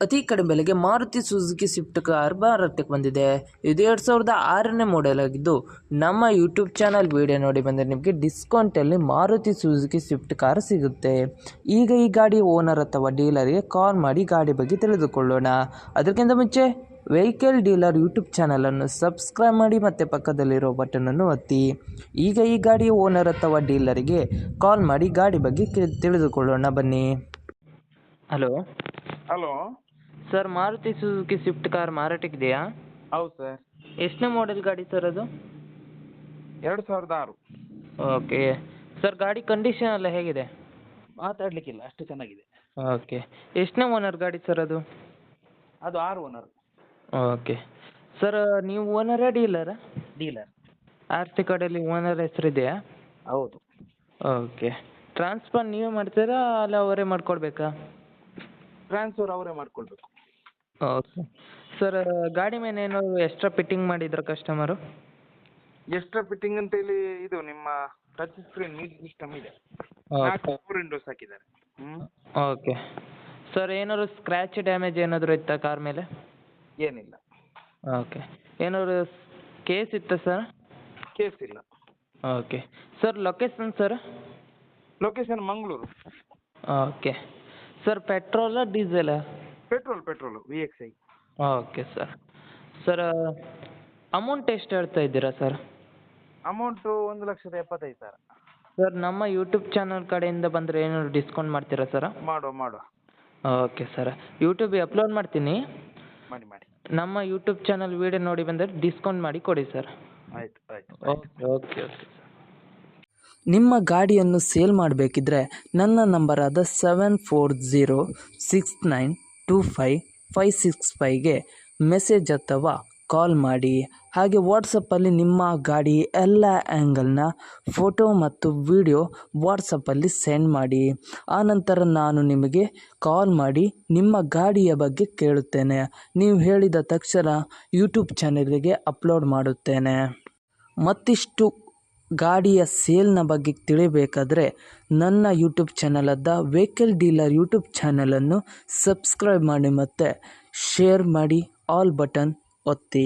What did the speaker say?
ಅತಿ ಕಡಿಮೆ ಬೆಲೆಗೆ ಮಾರುತಿ ಸುಜುಕಿ ಸ್ವಿಫ್ಟ್ ಕಾರ್ ಮಾರಾಟಕ್ಕೆ ಬಂದಿದೆ. ಇದು 2006ನೇ ಮಾಡೆಲ್ ಆಗಿದ್ದು, ನಮ್ಮ ಯೂಟ್ಯೂಬ್ ಚಾನಲ್ ವಿಡಿಯೋ ನೋಡಿ ಬಂದರೆ ನಿಮಗೆ ಡಿಸ್ಕೌಂಟಲ್ಲಿ ಮಾರುತಿ ಸುಜುಕಿ ಸ್ವಿಫ್ಟ್ ಕಾರ್ ಸಿಗುತ್ತೆ. ಈಗ ಈ ಗಾಡಿ ಓನರ್ ಅಥವಾ ಡೀಲರ್ಗೆ ಕಾಲ್ ಮಾಡಿ ಗಾಡಿ ಬಗ್ಗೆ ತಿಳಿದುಕೊಳ್ಳೋಣ. ಅದಕ್ಕಿಂತ ಮುಂಚೆ ವೆಹಿಕಲ್ ಡೀಲರ್ ಯೂಟ್ಯೂಬ್ ಚಾನಲನ್ನು ಸಬ್ಸ್ಕ್ರೈಬ್ ಮಾಡಿ ಮತ್ತು ಪಕ್ಕದಲ್ಲಿರೋ ಬಟನನ್ನು ಒತ್ತಿ. ಈಗ ಈ ಗಾಡಿ ಓನರ್ ಅಥವಾ ಡೀಲರಿಗೆ ಕಾಲ್ ಮಾಡಿ ಗಾಡಿ ಬಗ್ಗೆ ತಿಳಿದುಕೊಳ್ಳೋಣ ಬನ್ನಿ. Hello sir, Maruti Suzuki Swift car ಮಾರಾಟಕ್ಕಿದೆಯಾ? ಹೌದು ಸರ್. ಎಷ್ಟನೇ ಮಾಡೆಲ್ ಗಾಡಿ ಸರ್ ಅದು? 2006. ಓಕೆ ಸರ್, ಗಾಡಿ ಕಂಡೀಷನ್ ಎಲ್ಲ ಹೇಗಿದೆ? ಮಾತಾಡಲಿಕ್ಕಿಲ್ಲ, ಅಷ್ಟು ಚೆನ್ನಾಗಿದೆ. ಓಕೆ. ಎಷ್ಟನೇ ಓನರ್ ಗಾಡಿ ಸರ್ ಅದು? ಅದು 6 ಓನರ್. ಓಕೆ ಸರ್, ನೀವು ಓನರಾ ಡೀಲರಾ? ಡೀಲರ್. ಆರ್ ಸಿ ಕಾರ್ಡಲ್ಲಿ ಓನರ್ ಹೆಸರಿದೆಯಾ? ಹೌದು. ಓಕೆ. ಟ್ರಾನ್ಸ್ಫರ್ ನೀವೇ ಮಾಡ್ತೀರಾ ಅಲ್ಲ ಅವರೇ ಮಾಡ್ಕೊಡ್ಬೇಕಾ? ಟ್ರಾನ್ಸ್ಫರ್ ಅವರೇ ಮಾಡ್ಕೊಳ್ಬೇಕು. ಓಕೆ ಸರ್, ಗಾಡಿ ಮೇಲೆ ಏನಾದ್ರು ಎಕ್ಸ್ಟ್ರಾ ಫಿಟ್ಟಿಂಗ್ ಮಾಡಿದ್ರ ಕಸ್ಟಮರು? ಎಕ್ಸ್ಟ್ರಾ ಫಿಟ್ಟಿಂಗ್ ಅಂತ ಹೇಳಿ ಇದು ನಿಮ್ಮ ಟಚ್ ಸ್ಕ್ರೀನ್ ಮ್ಯೂಸಿಕ್ ಸಿಸ್ಟಮ್ ಇದೆ. 4 ವಿಂಡೋಸ್ ಹಾಕಿದ್ದಾರೆ. ಓಕೆ ಸರ್, ಏನಾದ್ರು ಸ್ಕ್ರ್ಯಾಚ್ ಡ್ಯಾಮೇಜ್ ಏನಾದರೂ ಇತ್ತಾ ಕಾರ್ ಮೇಲೆ? ಏನಿಲ್ಲ. ಓಕೆ. ಏನಾದ್ರು ಕೇಸ್ ಇತ್ತಾ ಸರ್? ಕೇಸ್ ಇಲ್ಲ. Okay sir, location sir? Location Mangaluru. Okay sir, ಪೆಟ್ರೋಲಾ ಡೀಸೆಲಾ? Petrol VXI. Okay sir. Sir, amount ಎಷ್ಟು ಹೇಳ್ತಾ ಇದ್ದೀರಾ ಸರ್? ಅಮೌಂಟು 1,75,000. ಸರ್, ನಮ್ಮ ಯೂಟ್ಯೂಬ್ ಚಾನಲ್ ಕಡೆಯಿಂದ ಬಂದರೆ ಏನಾದ್ರು ಡಿಸ್ಕೌಂಟ್ ಮಾಡ್ತೀರಾ ಸರ್? ಮಾಡುವ. ಓಕೆ ಸರ್, ಯೂಟ್ಯೂಬಿಗೆ ಅಪ್ಲೋಡ್ ಮಾಡ್ತೀನಿ. ಮಾಡಿ. ನಮ್ಮ ಯೂಟ್ಯೂಬ್ ಚಾನಲ್ ವಿಡಿಯೋ ನೋಡಿ ಬಂದರೆ ಡಿಸ್ಕೌಂಟ್ ಮಾಡಿ ಕೊಡಿ ಸರ್. ಆಯ್ತು. Okay sir. ನಿಮ್ಮ ಗಾಡಿಯನ್ನು ಸೇಲ್ ಮಾಡಬೇಕಿದ್ರೆ ನನ್ನ ನಂಬರಾದ 7406925565ಗೆ ಮೆಸೇಜ್ ಅಥವಾ ಕಾಲ್ ಮಾಡಿ. ಹಾಗೆ ವಾಟ್ಸಪ್ಪಲ್ಲಿ ನಿಮ್ಮ ಗಾಡಿ ಎಲ್ಲ ಆ್ಯಂಗಲ್ನ ಫೋಟೋ ಮತ್ತು ವಿಡಿಯೋ ವಾಟ್ಸಪ್ಪಲ್ಲಿ ಸೆಂಡ್ ಮಾಡಿ. ಆನಂತರ ನಾನು ನಿಮಗೆ ಕಾಲ್ ಮಾಡಿ ನಿಮ್ಮ ಗಾಡಿಯ ಬಗ್ಗೆ ಕೇಳುತ್ತೇನೆ. ನೀವು ಹೇಳಿದ ತಕ್ಷಣ ಯೂಟ್ಯೂಬ್ ಚಾನಲ್ಗೆ ಅಪ್ಲೋಡ್ ಮಾಡುತ್ತೇನೆ. ಮತ್ತಿಷ್ಟು ಗಾಡಿಯ ಸೇಲ್ನ ಬಗ್ಗೆ ತಿಳಿಬೇಕಾದ್ರೆ ನನ್ನ ಯೂಟ್ಯೂಬ್ ಚಾನಲಾದ ವೆಹಿಕಲ್ ಡೀಲರ್ ಯೂಟ್ಯೂಬ್ ಚಾನಲನ್ನು ಸಬ್ಸ್ಕ್ರೈಬ್ ಮಾಡಿ ಮತ್ತು ಶೇರ್ ಮಾಡಿ, ಆಲ್ ಬಟನ್ ಒತ್ತಿ.